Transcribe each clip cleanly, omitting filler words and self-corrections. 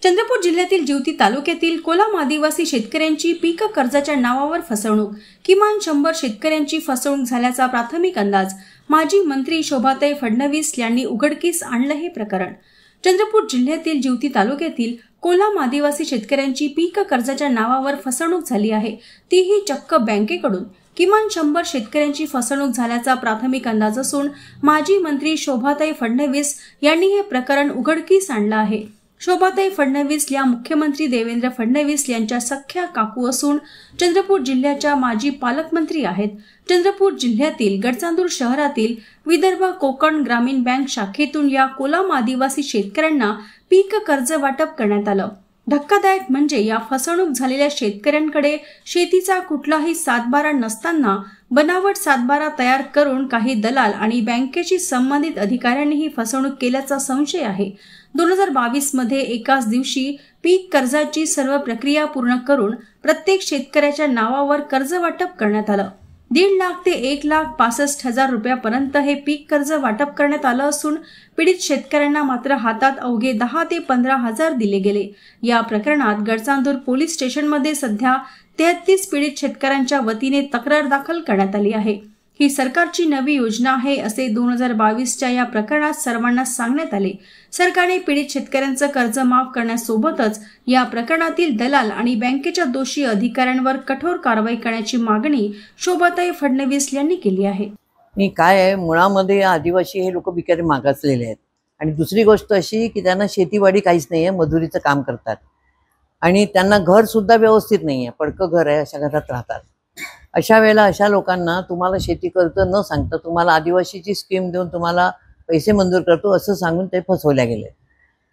चंद्रपूर जिल्ह्यातील जिवती तालुक्यातील कोलाम आदिवासी शेतकऱ्यांची पीक कर्जाच्या नावावर फसवणूक, किमान 100 शेतकऱ्यांची फसवणूक झाल्याचा प्राथमिक अंदाज. माजी मंत्री शोभाताई फडणवीस यांनी उघडकीस आणलं हे प्रकरण. चंद्रपूर जिल्ह्यातील जिवती तालुक्यातील कोलाम आदिवासी शेतकऱ्यांची पीक कर्जाच्या नावावर फसवणूक झाली आहे, तीही चक्क बँकेकडून. किमान 100 शेतकऱ्यांची फसवणूक झाल्याचा प्राथमिक अंदाज असून माजी मंत्री शोभाताई फडणवीस यांनी हे प्रकरण उघडकीस आणलं आहे. शोभाताई फडणवीस या मुख्यमंत्री देवेंद्र फडणवीस यांच्या सख्या काकू असून चंद्रपूर जिल्ह्याच्या माजी पालकमंत्री आहेत. चंद्रपूर जिल्ह्यातील गडचांदूर शहरातील विदर्भ कोकण ग्रामीण बँक शाखेतून या कोलाम आदिवासी शेतकऱ्यांना पीक कर्ज वाटप करण्यात आलं. धक्कादायक म्हणजे या फसवणूक झालेल्या शेतकऱ्यांकडे शेतीचा कुठलाही सातबारा नसताना बनावट सातबारा तयार करून काही दलाल आणि बँकेशी संबंधित अधिकाऱ्यांनी ही फसवणूक केल्याचा संशय आहे. 2022 मध्ये एकाच दिवशी पीक कर्जाची सर्व प्रक्रिया पूर्ण करून प्रत्येक शेतकऱ्याच्या नावावर कर्ज वाटप करण्यात आलं. 1.5 लाख ते 1,65,000 रुपयापर्यंत हे पीक कर्ज वाटप करण्यात आलं असून पीडित शेतकऱ्यांना मात्र हातात अवघे 10 ते 15,000 दिले गेले. या प्रकरणात गडचांदूर पोलीस स्टेशनमध्ये सध्या 33 पीडित शेतकऱ्यांच्या वतीने तक्रार दाखल करण्यात आली आहे. ही सरकारची नवी योजना आहे असे 2022च्या या प्रकरणात सर्वांना सांगण्यात आले. सरकारने पीडित शेतकऱ्यांचं कर्ज माफ करण्यासोबतच या प्रकरणातील दलाल आणि बँकेच्या दोषी अधिकाऱ्यांवर कठोर कारवाई करण्याची मागणी शोभाताई फडणवीस यांनी केली आहे. काय आहे, मुळामध्ये आदिवासी हे लोक बिचारे मागासलेले आहेत आणि दुसरी गोष्ट अशी की त्यांना शेतीवाडी काहीच नाही आहे, मजुरीचं काम करतात आणि त्यांना घर सुद्धा व्यवस्थित नाही आहे, पडकं घर आहे, अशा घरात राहतात. अशा वेळेला अशा लोकांना तुम्हाला शेती कर्ज न सांगता तुम्हाला आदिवासीची स्कीम देऊन तुम्हाला पैसे मंजूर करतो असं सांगून ते फसवल्या गेले.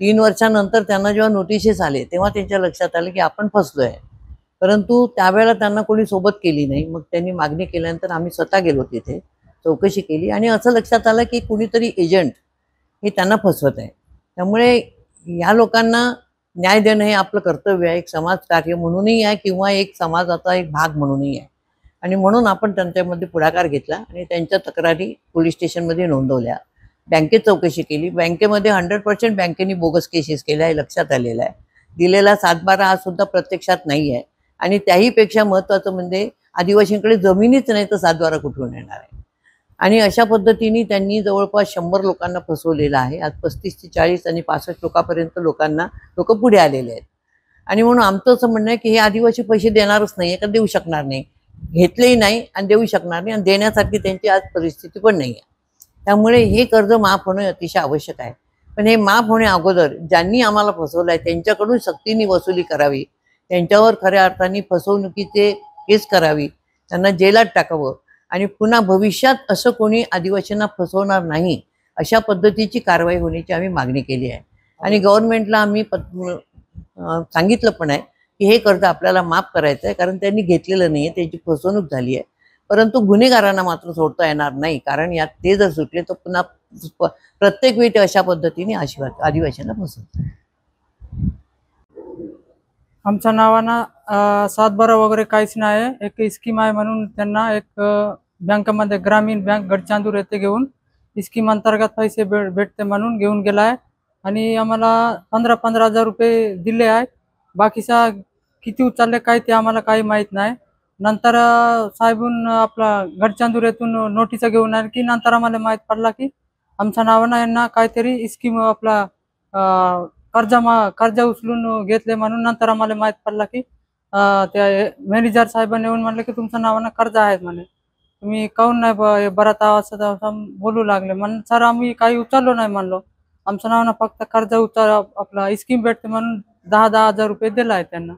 3 वर्षानंतर त्यांना जेव्हा नोटिसेस आले तेव्हा त्यांच्या लक्षात आलं की आपण फसलोय, परंतु त्यावेळेला त्यांना कोणी सोबत केली नाही. मग त्यांनी मागणी केल्यानंतर आम्ही स्वतः गेलो, तिथे चौकशी केली आणि असं लक्षात आलं की कुणीतरी एजंट हे त्यांना फसवत आहे. त्यामुळे या लोकांना न्याय देणं हे आपलं कर्तव्य आहे, एक समाजकार्य म्हणूनही आहे किंवा एक समाजाचा एक भाग म्हणूनही आहे. आणि म्हणून आपण त्यांच्यामध्ये पुढाकार घेतला आणि त्यांच्या तक्रारी पोलीस स्टेशनमध्ये नोंदवल्या. बँकेत चौकशी केली. बँकेमध्ये 100% बँकेने बोगस केसेस केल्या हे लक्षात आलेलं आहे. दिलेला 7/12 हा सुद्धा प्रत्यक्षात नाही आहे आणि त्याहीपेक्षा महत्त्वाचं म्हणजे आदिवासींकडे जमिनीच नाही तर 7/12 कुठून येणार आहे. आणि अशा पद्धतीने त्यांनी जवळपास 100 लोकांना फसवलेलं आहे. आज 35 ते 40 आणि 65 लोकांपर्यंत लोक पुढे आलेले आहेत. आणि म्हणून आमचं असं म्हणणं आहे की हे आदिवासी पैसे देणारच नाही आहे, का देऊ शकणार नाही, घेतलेही नाही आणि देऊ शकणार नाही आणि देण्यासारखी त्यांची आज परिस्थिती पण नाही आहे. त्यामुळे हे कर्ज माफ होणं अतिशय आवश्यक आहे. पण हे माफ होण्या अगोदर ज्यांनी आम्हाला फसवलं आहे त्यांच्याकडून सक्तीने वसुली करावी, त्यांच्यावर खऱ्या अर्थाने फसवणुकीचे केस करावी, त्यांना जेलात टाकावं आणि पुन्हा भविष्यात असं कोणी आदिवासींना फसवणार नाही अशा पद्धतीची कारवाई होण्याची आम्ही मागणी केली आहे. आणि गव्हर्नमेंटला आम्ही सांगितलं पण आहे की हे कर्ज आपल्याला माफ करायचं आहे, कारण त्यांनी घेतलेलं नाही आहे, त्यांची फसवणूक झाली आहे. परंतु गुन्हेगारांना मात्र सोडता येणार नाही, कारण यात ते जर सुटले तर पुन्हा प्रत्येक वेळी ते अशा पद्धतीने आदिवासींना फसवतात. आमच्या नावानं 7/12 वगैरे काहीच नाही. एक स्कीम आहे म्हणून त्यांना एक बँकेमध्ये ग्रामीण बँक गडचांदूर येथे घेऊन स्कीम अंतर्गत पैसे भेटते म्हणून घेऊन गेला आहे आणि आम्हाला 15,000 रुपये दिले आहेत. बाकीचा किती उचलले काय ते आम्हाला काही माहीत नाही. नंतर साहेबून आपला गडचांदूर येथून नोटीस घेऊन आले की नंतर आम्हाला माहीत पडला की आमच्या नावानं यांना काहीतरी स्कीम आपला कर्ज उचलून घेतले म्हणून नंतर आम्हाला माहीत पडला की त्या मॅनेजर साहेबांनी येऊन म्हणले की तुमच्या नावानं कर्ज आहेत म्हणे, तुम्ही काहून नाही बरं असं बोलू लागले. म्हणून सर आम्ही काही उचललो नाही म्हणलो, आमच्या नावानं फक्त कर्ज आपला स्कीम भेटते म्हणून 10,000 रुपये दिला आहे त्यांना.